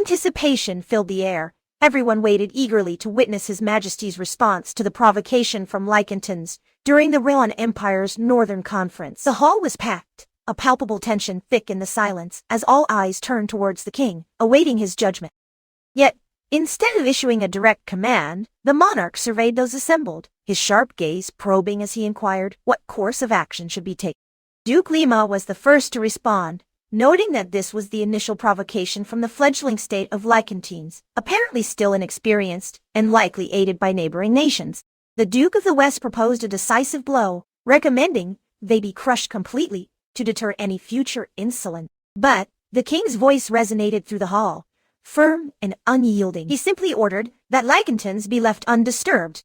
Anticipation filled the air. Everyone waited eagerly to witness His Majesty's response to the provocation from Lycantons during the Raylan Empire's Northern Conference. The hall was packed, a palpable tension thick in the silence as all eyes turned towards the king, awaiting his judgment. Yet, instead of issuing a direct command, the monarch surveyed those assembled, his sharp gaze probing as he inquired what course of action should be taken. Duke Lima was the first to respond, noting that this was the initial provocation from the fledgling state of Lycantines, apparently still inexperienced and likely aided by neighboring nations. The Duke of the West proposed a decisive blow, recommending they be crushed completely to deter any future insolence. But the king's voice resonated through the hall, firm and unyielding. He simply ordered that Lycantons be left undisturbed.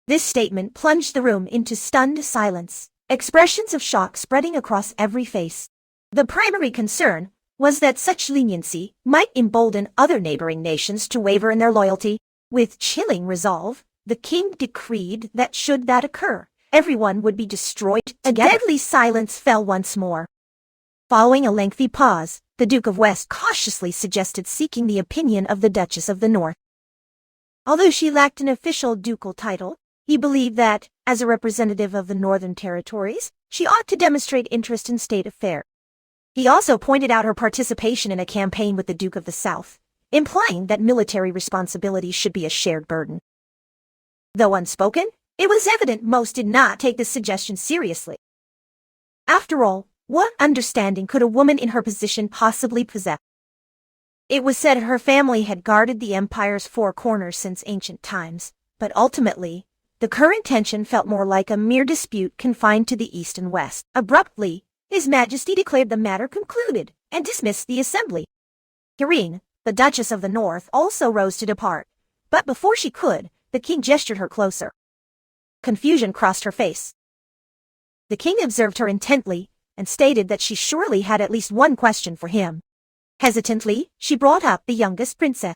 This statement plunged the room into stunned silence, expressions of shock spreading across every face. The primary concern was that such leniency might embolden other neighboring nations to waver in their loyalty. With chilling resolve, the king decreed that should that occur, everyone would be destroyed together. A deadly silence fell once more. Following a lengthy pause, the Duke of West cautiously suggested seeking the opinion of the Duchess of the North. Although she lacked an official ducal title, he believed that, as a representative of the Northern Territories, she ought to demonstrate interest in state affairs. He also pointed out her participation in a campaign with the Duke of the South, implying that military responsibility should be a shared burden. Though unspoken, it was evident most did not take this suggestion seriously. After all, what understanding could a woman in her position possibly possess? It was said her family had guarded the empire's four corners since ancient times, but ultimately, the current tension felt more like a mere dispute confined to the East and West. Abruptly, His Majesty declared the matter concluded and dismissed the assembly. Kirine, the Duchess of the North, also rose to depart, but before she could, the king gestured her closer. Confusion crossed her face. The king observed her intently and stated that she surely had at least one question for him. Hesitantly, she brought up the youngest princess.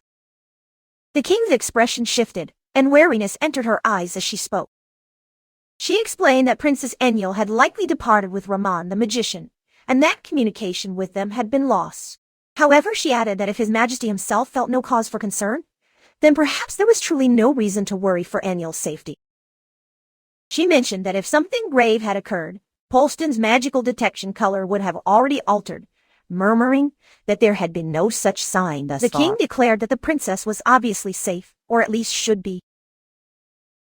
The king's expression shifted, and wariness entered her eyes as she spoke. She explained that Princess Enyo had likely departed with Rahman the magician, and that communication with them had been lost. However, she added that if His Majesty himself felt no cause for concern, then perhaps there was truly no reason to worry for Enyo's safety. She mentioned that if something grave had occurred, Polston's magical detection color would have already altered, murmuring that there had been no such sign thus far. The king declared that the princess was obviously safe, or at least should be.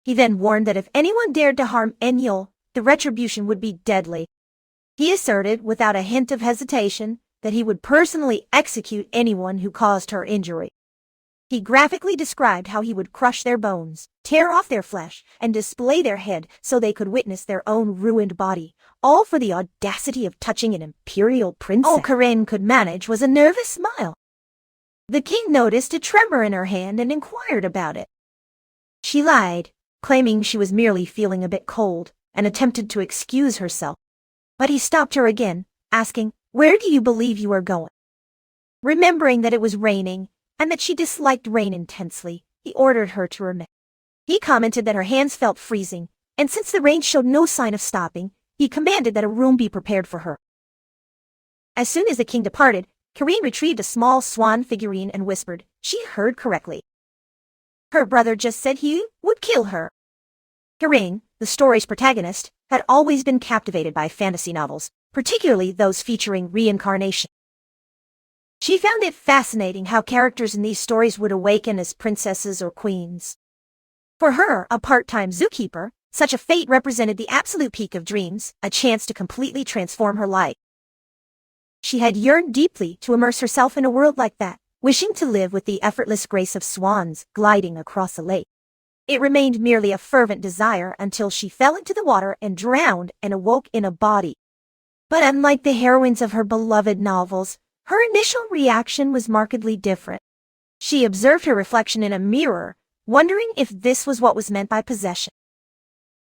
He then warned that if anyone dared to harm Enyo, the retribution would be deadly. He asserted, without a hint of hesitation, that he would personally execute anyone who caused her injury. He graphically described how he would crush their bones, tear off their flesh, and display their head so they could witness their own ruined body, all for the audacity of touching an imperial princess. All Kirine could manage was a nervous smile. The king noticed a tremor in her hand and inquired about it. She lied, claiming she was merely feeling a bit cold, and attempted to excuse herself. But he stopped her again, asking, "Where do you believe you are going?" Remembering that it was raining, and that she disliked rain intensely, he ordered her to remit. He commented that her hands felt freezing, and since the rain showed no sign of stopping, he commanded that a room be prepared for her. As soon as the king departed, Kirine retrieved a small swan figurine and whispered, she heard correctly. Her brother just said he would kill her. Kirine, the story's protagonist, had always been captivated by fantasy novels, particularly those featuring reincarnation. She found it fascinating how characters in these stories would awaken as princesses or queens. For her, a part-time zookeeper, such a fate represented the absolute peak of dreams, a chance to completely transform her life. She had yearned deeply to immerse herself in a world like that, wishing to live with the effortless grace of swans gliding across a lake. It remained merely a fervent desire until she fell into the water and drowned and awoke in a body. But unlike the heroines of her beloved novels, her initial reaction was markedly different. She observed her reflection in a mirror, wondering if this was what was meant by possession.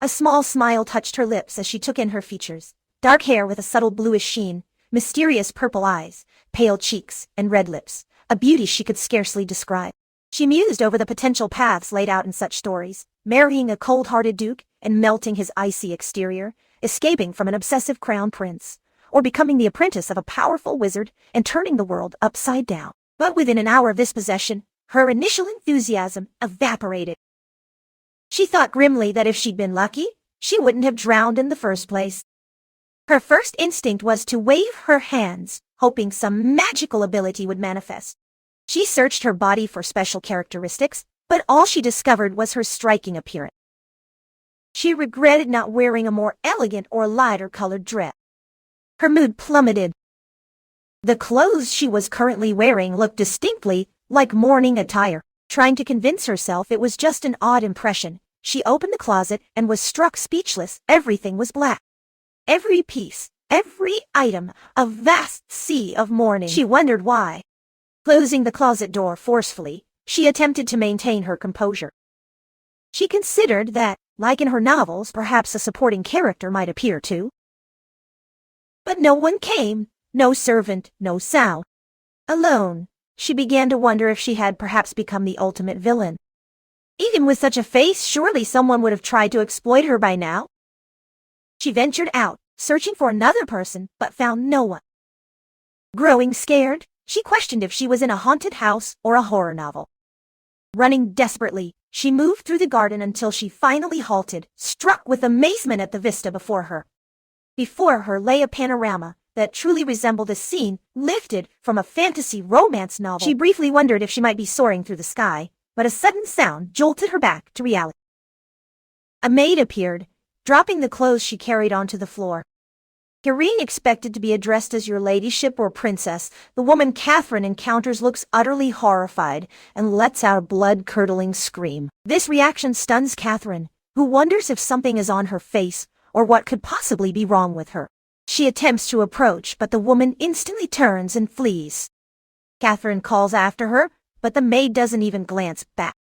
A small smile touched her lips as she took in her features, dark hair with a subtle bluish sheen, mysterious purple eyes, pale cheeks, and red lips, a beauty she could scarcely describe. She mused over the potential paths laid out in such stories, marrying a cold-hearted duke and melting his icy exterior, escaping from an obsessive crown prince, or becoming the apprentice of a powerful wizard and turning the world upside down. But within an hour of this possession, her initial enthusiasm evaporated. She thought grimly that if she'd been lucky, she wouldn't have drowned in the first place. Her first instinct was to wave her hands, hoping some magical ability would manifest. She searched her body for special characteristics, but all she discovered was her striking appearance. She regretted not wearing a more elegant or lighter-colored dress. Her mood plummeted. The clothes she was currently wearing looked distinctly like mourning attire. Trying to convince herself it was just an odd impression, she opened the closet and was struck speechless. Everything was black. Every piece, every item, a vast sea of mourning. She wondered why. Closing the closet door forcefully, she attempted to maintain her composure. She considered that, like in her novels, perhaps a supporting character might appear too. But no one came, no servant, no sound. Alone, she began to wonder if she had perhaps become the ultimate villain. Even with such a face, surely someone would have tried to exploit her by now. She ventured out, searching for another person, but found no one. Growing scared, she questioned if she was in a haunted house or a horror novel. Running desperately, she moved through the garden until she finally halted, struck with amazement at the vista before her. Before her lay a panorama that truly resembled a scene lifted from a fantasy romance novel. She briefly wondered if she might be soaring through the sky, but a sudden sound jolted her back to reality. A maid appeared, dropping the clothes she carried onto the floor. Irene expected to be addressed as your ladyship or princess. The woman Catherine encounters looks utterly horrified and lets out a blood-curdling scream. This reaction stuns Catherine, who wonders if something is on her face or what could possibly be wrong with her. She attempts to approach, but the woman instantly turns and flees. Catherine calls after her, but the maid doesn't even glance back.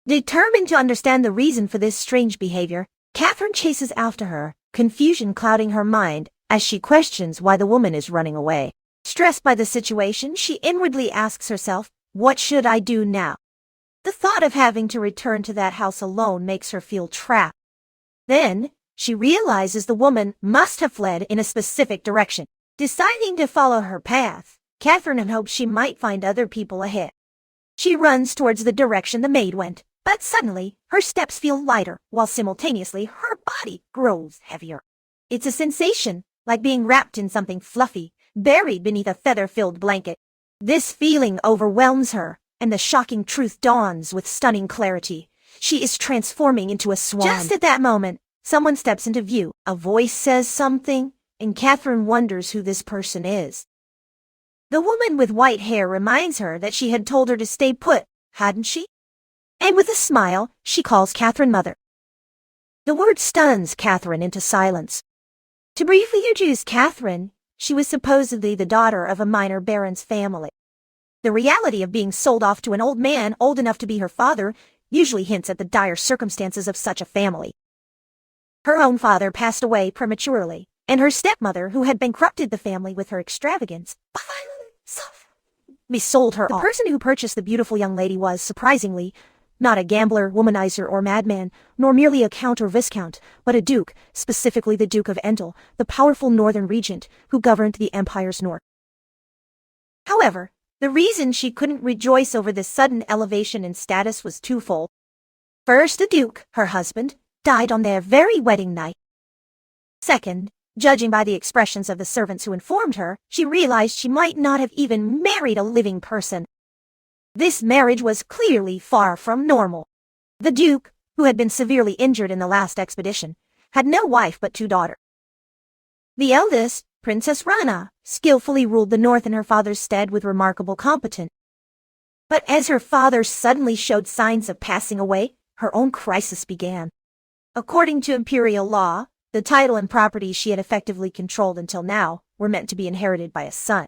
Determined to understand the reason for this strange behavior, Catherine chases after her, confusion clouding her mind as she questions why the woman is running away. Stressed by the situation, she inwardly asks herself, what should I do now? The thought of having to return to that house alone makes her feel trapped. Then, she realizes the woman must have fled in a specific direction. Deciding to follow her path, Catherine hopes she might find other people ahead. She runs towards the direction the maid went, but suddenly, her steps feel lighter, while simultaneously her body grows heavier. It's a sensation, like being wrapped in something fluffy, buried beneath a feather-filled blanket. This feeling overwhelms her, and the shocking truth dawns with stunning clarity. She is transforming into a swan. Just at that moment, someone steps into view. A voice says something, and Catherine wonders who this person is. The woman with white hair reminds her that she had told her to stay put, hadn't she? And with a smile, she calls Catherine mother. The word stuns Catherine into silence. To briefly introduce Catherine, she was supposedly the daughter of a minor baron's family. The reality of being sold off to an old man old enough to be her father usually hints at the dire circumstances of such a family. Her own father passed away prematurely, and her stepmother, who had bankrupted the family with her extravagance, sold her off. The person who purchased the beautiful young lady was, surprisingly, not a gambler, womanizer, or madman, nor merely a count or viscount, but a duke, specifically the Duke of Endel, the powerful northern regent who governed the empire's north. However, the reason she couldn't rejoice over this sudden elevation in status was twofold. First, the duke, her husband, died on their very wedding night. Second, judging by the expressions of the servants who informed her, she realized she might not have even married a living person. This marriage was clearly far from normal. The Duke, who had been severely injured in the last expedition, had no wife but 2 daughters. The eldest, Princess Rana, skillfully ruled the north in her father's stead with remarkable competence. But as her father suddenly showed signs of passing away, her own crisis began. According to imperial law, the title and property she had effectively controlled until now were meant to be inherited by a son.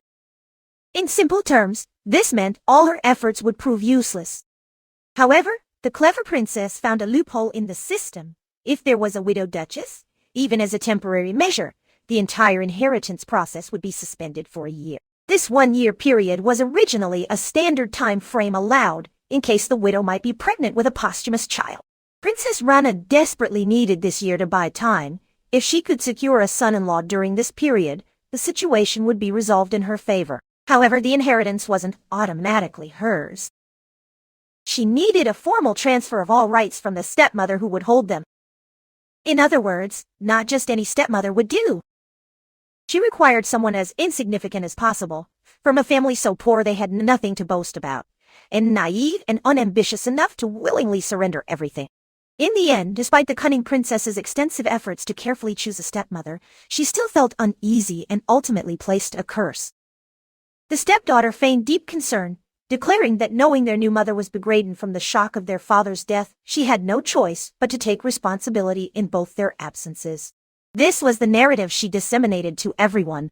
In simple terms, this meant all her efforts would prove useless. However, the clever princess found a loophole in the system. If there was a widowed duchess, even as a temporary measure, the entire inheritance process would be suspended for a year. This 1-year period was originally a standard time frame allowed in case the widow might be pregnant with a posthumous child. Princess Rana desperately needed this year to buy time. If she could secure a son-in-law during this period, the situation would be resolved in her favor. However, the inheritance wasn't automatically hers. She needed a formal transfer of all rights from the stepmother who would hold them. In other words, not just any stepmother would do. She required someone as insignificant as possible, from a family so poor they had nothing to boast about, and naive and unambitious enough to willingly surrender everything. In the end, despite the cunning princess's extensive efforts to carefully choose a stepmother, she still felt uneasy and ultimately placed a curse. The stepdaughter feigned deep concern, declaring that knowing their new mother was degraded from the shock of their father's death, she had no choice but to take responsibility in both their absences. This was the narrative she disseminated to everyone.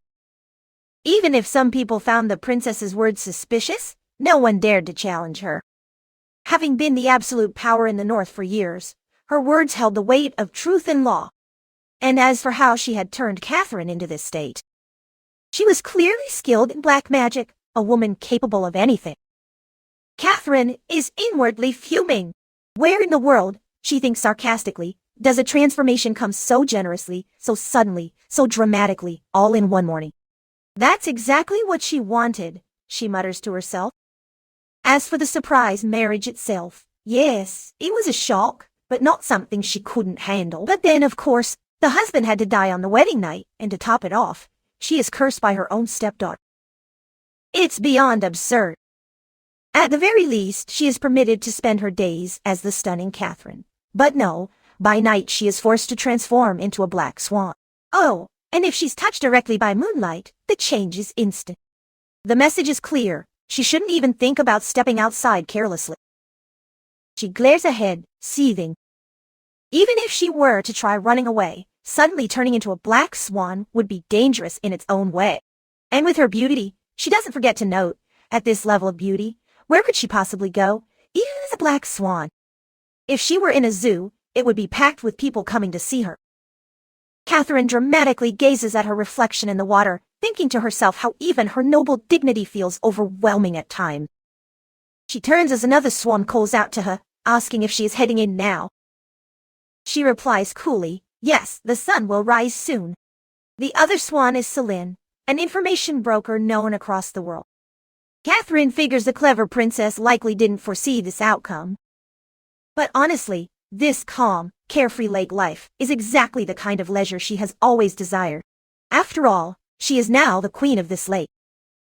Even if some people found the princess's words suspicious, no one dared to challenge her. Having been the absolute power in the north for years, her words held the weight of truth and law. And as for how she had turned Catherine into this state, she was clearly skilled in black magic, a woman capable of anything. Catherine is inwardly fuming. Where in the world, she thinks sarcastically, does a transformation come so generously, so suddenly, so dramatically, all in one morning? That's exactly what she wanted, she mutters to herself. As for the surprise marriage itself, yes, it was a shock, but not something she couldn't handle. But then, of course, the husband had to die on the wedding night, and to top it off, she is cursed by her own stepdaughter. It's beyond absurd. At the very least, she is permitted to spend her days as the stunning Catherine. But no, by night she is forced to transform into a black swan. Oh, and if she's touched directly by moonlight, the change is instant. The message is clear. She shouldn't even think about stepping outside carelessly. She glares ahead, seething. Even if she were to try running away, suddenly turning into a black swan would be dangerous in its own way. And with her beauty, she doesn't forget to note, at this level of beauty, where could she possibly go, even as a black swan? If she were in a zoo, it would be packed with people coming to see her. Catherine dramatically gazes at her reflection in the water, thinking to herself how even her noble dignity feels overwhelming at times. She turns as another swan calls out to her, asking if she is heading in now. She replies coolly, yes, the sun will rise soon. The other swan is Celine, an information broker known across the world. Catherine figures the clever princess likely didn't foresee this outcome. But honestly, this calm, carefree lake life is exactly the kind of leisure she has always desired. After all, she is now the queen of this lake.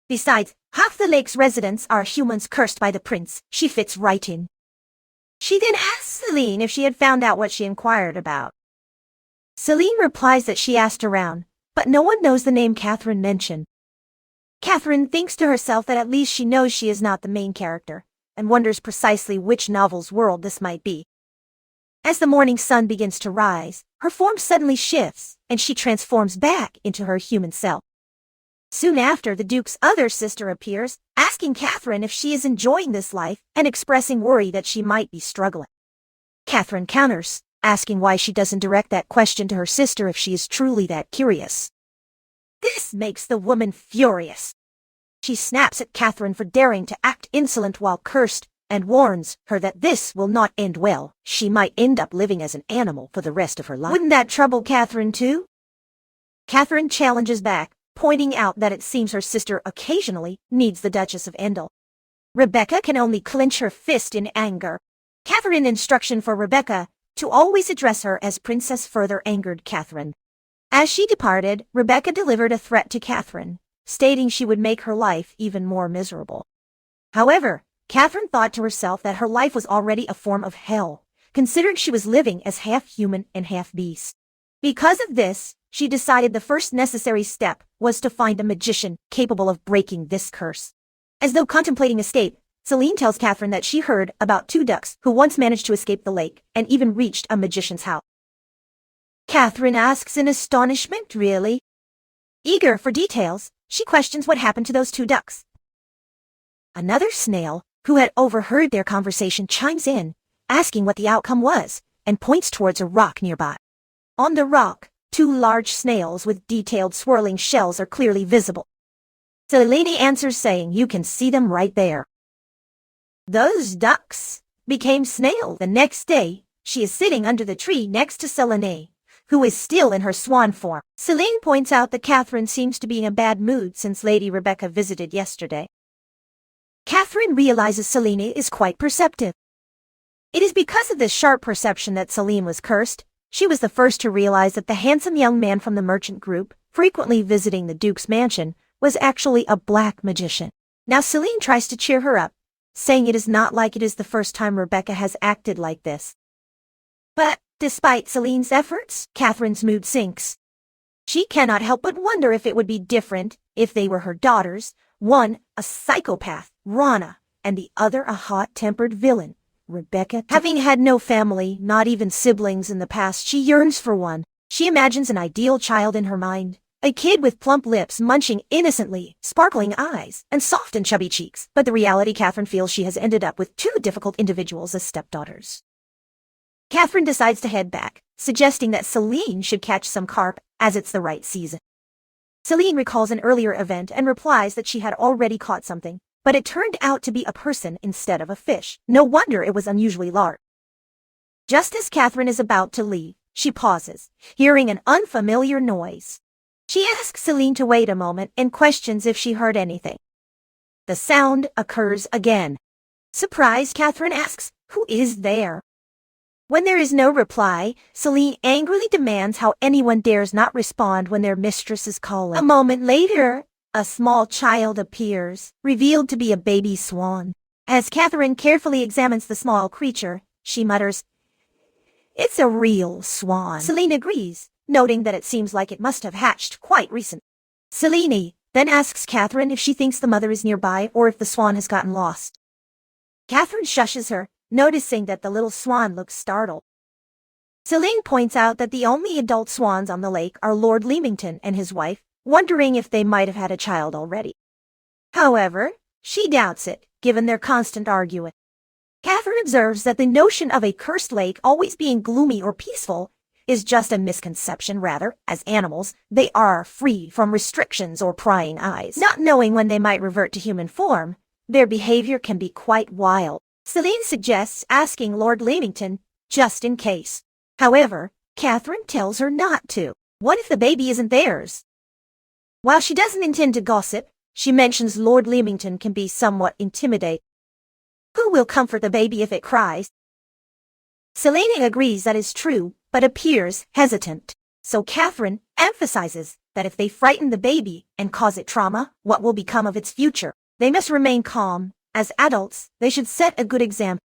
Besides, half the lake's residents are humans cursed by the prince. She fits right in. She then asks Celine if she had found out what she inquired about. Celine replies that she asked around, but no one knows the name Catherine mentioned. Catherine thinks to herself that at least she knows she is not the main character, and wonders precisely which novel's world this might be. As the morning sun begins to rise, her form suddenly shifts, and she transforms back into her human self. Soon after, the Duke's other sister appears, asking Catherine if she is enjoying this life and expressing worry that she might be struggling. Catherine counters, asking why she doesn't direct that question to her sister if she is truly that curious. This makes the woman furious. She snaps at Catherine for daring to act insolent while cursed, and warns her that this will not end well. She might end up living as an animal for the rest of her life. Wouldn't that trouble Catherine too? Catherine challenges back, pointing out that it seems her sister occasionally needs the Duchess of Endel. Rebecca can only clench her fist in anger. Catherine's instruction for Rebecca to always address her as Princess further angered Catherine. As she departed, Rebecca delivered a threat to Catherine, stating she would make her life even more miserable. However, Catherine thought to herself that her life was already a form of hell, considering she was living as half human and half beast. Because of this, she decided the first necessary step was to find a magician capable of breaking this curse. As though contemplating escape, Celine tells Catherine that she heard about 2 ducks who once managed to escape the lake and even reached a magician's house. Catherine asks in astonishment, really? Eager for details, she questions what happened to those 2 ducks. Another snail, who had overheard their conversation, chimes in, asking what the outcome was, and points towards a rock nearby. On the rock, 2 large snails with detailed swirling shells are clearly visible. Celine answers saying you can see them right there. Those ducks became snails. The next day, she is sitting under the tree next to Celine, who is still in her swan form. Celine points out that Catherine seems to be in a bad mood since Lady Rebecca visited yesterday. Catherine realizes Celine is quite perceptive. It is because of this sharp perception that Celine was cursed. She was the first to realize that the handsome young man from the merchant group, frequently visiting the Duke's mansion, was actually a black magician. Now Celine tries to cheer her up, saying it is not like it is the first time Rebecca has acted like this. But, despite Celine's efforts, Catherine's mood sinks. She cannot help but wonder if it would be different if they were her daughters, one a psychopath, Rana, and the other a hot-tempered villain, Rebecca. Having had no family, not even siblings in the past, she yearns for one. She imagines an ideal child in her mind. A kid with plump lips munching innocently, sparkling eyes, and soft and chubby cheeks. But the reality, Catherine feels she has ended up with two difficult individuals as stepdaughters. Catherine decides to head back, suggesting that Celine should catch some carp, as it's the right season. Celine recalls an earlier event and replies that she had already caught something, but it turned out to be a person instead of a fish. No wonder it was unusually large. Just as Catherine is about to leave, she pauses, hearing an unfamiliar noise. She asks Celine to wait a moment and questions if she heard anything. The sound occurs again. Surprised, Catherine asks, "Who is there?" When there is no reply, Celine angrily demands how anyone dares not respond when their mistress is calling. A moment later, a small child appears, revealed to be a baby swan. As Catherine carefully examines the small creature, she mutters, "It's a real swan." Celine agrees, noting that it seems like it must have hatched quite recent. Celine then asks Catherine if she thinks the mother is nearby or if the swan has gotten lost. Catherine shushes her, noticing that the little swan looks startled. Celine points out that the only adult swans on the lake are Lord Leamington and his wife, wondering if they might have had a child already. However, she doubts it, given their constant arguing. Catherine observes that the notion of a cursed lake always being gloomy or peaceful is just a misconception. Rather, as animals, they are free from restrictions or prying eyes. Not knowing when they might revert to human form, their behavior can be quite wild. Celine suggests asking Lord Leamington, just in case. However, Catherine tells her not to. What if the baby isn't theirs? While she doesn't intend to gossip, she mentions Lord Leamington can be somewhat intimidating. Who will comfort the baby if it cries? Celine agrees that is true, but appears hesitant. So Catherine emphasizes that if they frighten the baby and cause it trauma, what will become of its future? They must remain calm. As adults, they should set a good example.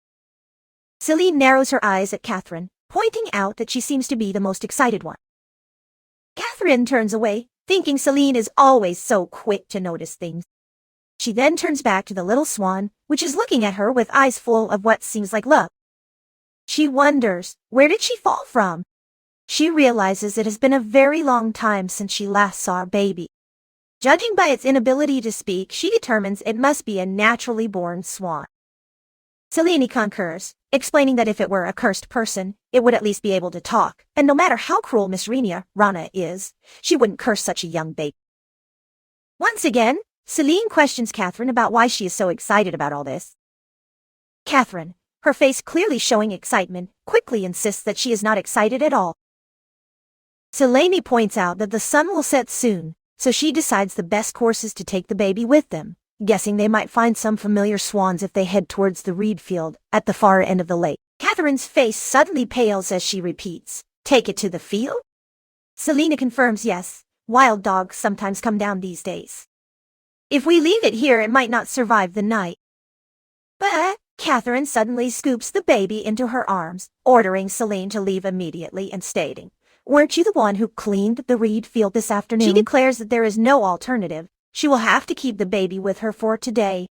Celine narrows her eyes at Catherine, pointing out that she seems to be the most excited one. Catherine turns away, thinking Celine is always so quick to notice things. She then turns back to the little swan, which is looking at her with eyes full of what seems like love. She wonders, where did she fall from? She realizes it has been a very long time since she last saw a baby. Judging by its inability to speak, she determines it must be a naturally born swan. Celine concurs, explaining that if it were a cursed person, it would at least be able to talk, and no matter how cruel Miss Rana is, she wouldn't curse such a young baby. Once again, Celine questions Catherine about why she is so excited about all this. Catherine, her face clearly showing excitement, quickly insists that she is not excited at all. Celine points out that the sun will set soon, so she decides the best course is to take the baby with them, guessing they might find some familiar swans if they head towards the reed field at the far end of the lake. Catherine's face suddenly pales as she repeats, "Take it to the field?" Celine confirms yes, wild dogs sometimes come down these days. "If we leave it here, it might not survive the night." But Catherine suddenly scoops the baby into her arms, ordering Celine to leave immediately and stating, "Weren't you the one who cleaned the reed field this afternoon?" She declares that there is no alternative. She will have to keep the baby with her for today.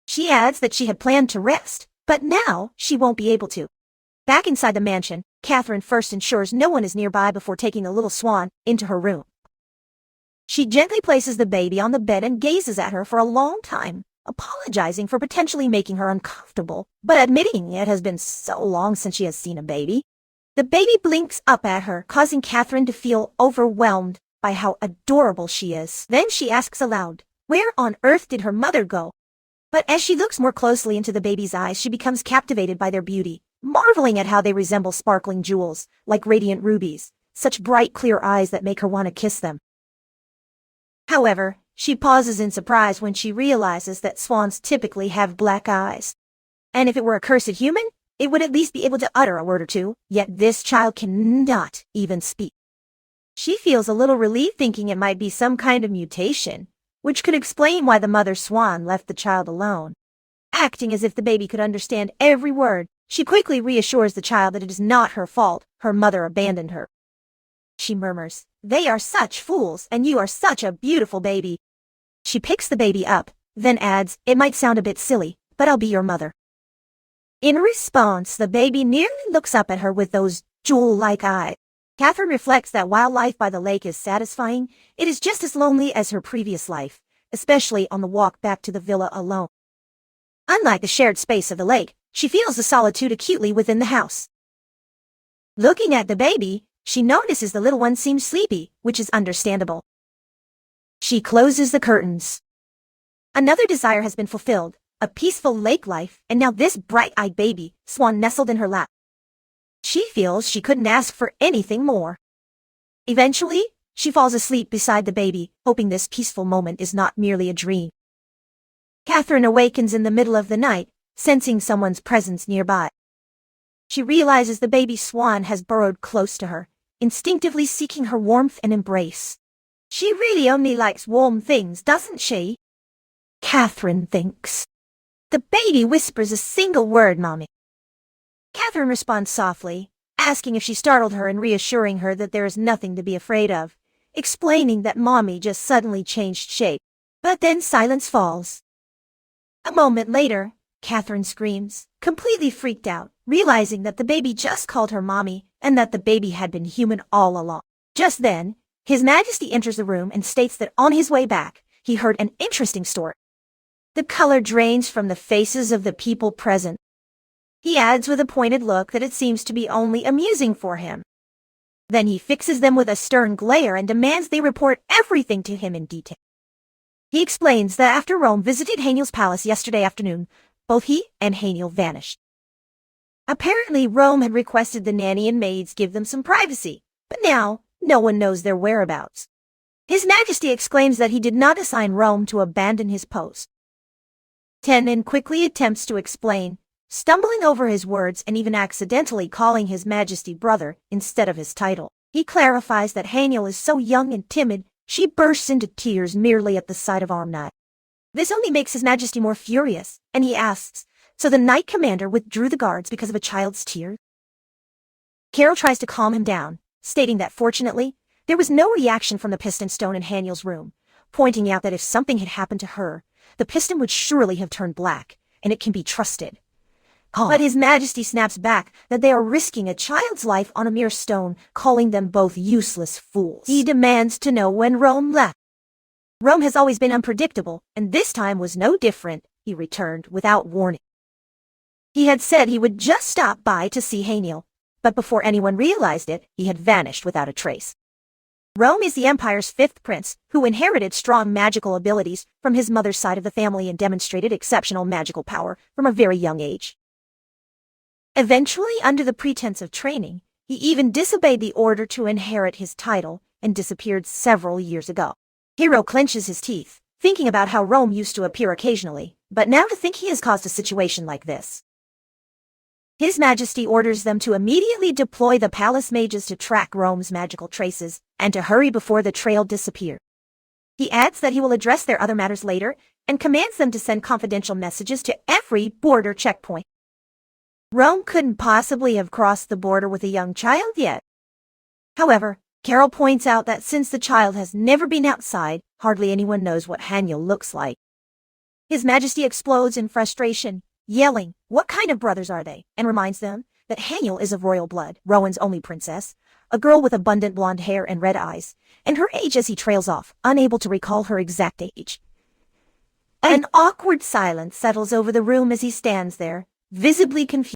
She adds that she had planned to rest, but now she won't be able to. Back inside the mansion, Catherine first ensures no one is nearby before taking the little swan into her room. She gently places the baby on the bed and gazes at her for a long time, apologizing for potentially making her uncomfortable, but admitting it has been so long since she has seen a baby. The baby blinks up at her, causing Catherine to feel overwhelmed by how adorable she is. Then she asks aloud, where on earth did her mother go? But as she looks more closely into the baby's eyes, she becomes captivated by their beauty, marveling at how they resemble sparkling jewels, like radiant rubies. such bright clear eyes that make her want to kiss them. However, she pauses in surprise when she realizes that swans typically have black eyes. And if it were a cursed human, it would at least be able to utter a word or two, yet this child cannot even speak. She feels a little relieved thinking it might be some kind of mutation, which could explain why the mother swan left the child alone. Acting as if the baby could understand every word, she quickly reassures the child that it is not her fault her mother abandoned her. She murmurs, "They are such fools, and you are such a beautiful baby." She picks the baby up, then adds, "It might sound a bit silly, but I'll be your mother." In response, the baby nearly looks up at her with those jewel-like eyes. Catherine reflects that while life by the lake is satisfying, it is just as lonely as her previous life, especially on the walk back to the villa alone. Unlike the shared space of the lake, she feels the solitude acutely within the house. Looking at the baby, she notices the little one seems sleepy, which is understandable. She closes the curtains. Another desire has been fulfilled, a peaceful lake life, and now this bright-eyed baby, Swan, nestled in her lap. She feels she couldn't ask for anything more. Eventually, she falls asleep beside the baby, hoping this peaceful moment is not merely a dream. Catherine awakens in the middle of the night, sensing someone's presence nearby. She realizes the baby swan has burrowed close to her, instinctively seeking her warmth and embrace. She really only likes warm things, doesn't she? Catherine thinks. The baby whispers a single word, "Mommy." Catherine responds softly, asking if she startled her and reassuring her that there is nothing to be afraid of, explaining that Mommy just suddenly changed shape. But then silence falls. A moment later, Catherine screams, completely freaked out, realizing that the baby just called her Mommy and that the baby had been human all along. Just then, His Majesty enters the room and states that on his way back, he heard an interesting story. The color drains from the faces of the people present. He adds with a pointed look that it seems to be only amusing for him. Then he fixes them with a stern glare and demands they report everything to him in detail. He explains that after Rome visited Haniel's palace yesterday afternoon, both he and Haniel vanished. Apparently, Rome had requested the nanny and maids give them some privacy, but now no one knows their whereabouts. His Majesty exclaims that he did not assign Rome to abandon his post. Tenon quickly attempts to explain, stumbling over his words and even accidentally calling His Majesty brother instead of his title. He clarifies that Haniel is so young and timid, she bursts into tears merely at the sight of Armnight. This only makes His Majesty more furious, and he asks, so the Knight Commander withdrew the guards because of a child's tears? Carol tries to calm him down, stating that fortunately, there was no reaction from the piston stone in Haniel's room, pointing out that if something had happened to her, the piston would surely have turned black, and it can be trusted. But His Majesty snaps back that they are risking a child's life on a mere stone, calling them both useless fools. He demands to know when Rome left. Rome has always been unpredictable, and this time was no different, he returned without warning. He had said he would just stop by to see Haniel, but before anyone realized it, he had vanished without a trace. Rome is the Empire's fifth prince, who inherited strong magical abilities from his mother's side of the family and demonstrated exceptional magical power from a very young age. Eventually, under the pretense of training, he even disobeyed the order to inherit his title and disappeared several years ago. Hero clenches his teeth, thinking about how Rome used to appear occasionally, but now to think he has caused a situation like this. His Majesty orders them to immediately deploy the palace mages to track Rome's magical traces and to hurry before the trail disappears. He adds that he will address their other matters later and commands them to send confidential messages to every border checkpoint. Rome couldn't possibly have crossed the border with a young child yet. However, Carol points out that since the child has never been outside, hardly anyone knows what Haniel looks like. His Majesty explodes in frustration, yelling, "What kind of brothers are they?" and reminds them that Haniel is of royal blood, Rowan's only princess, a girl with abundant blonde hair and red eyes, and her age as he trails off, unable to recall her exact age. An awkward silence settles over the room as he stands there, visibly confused.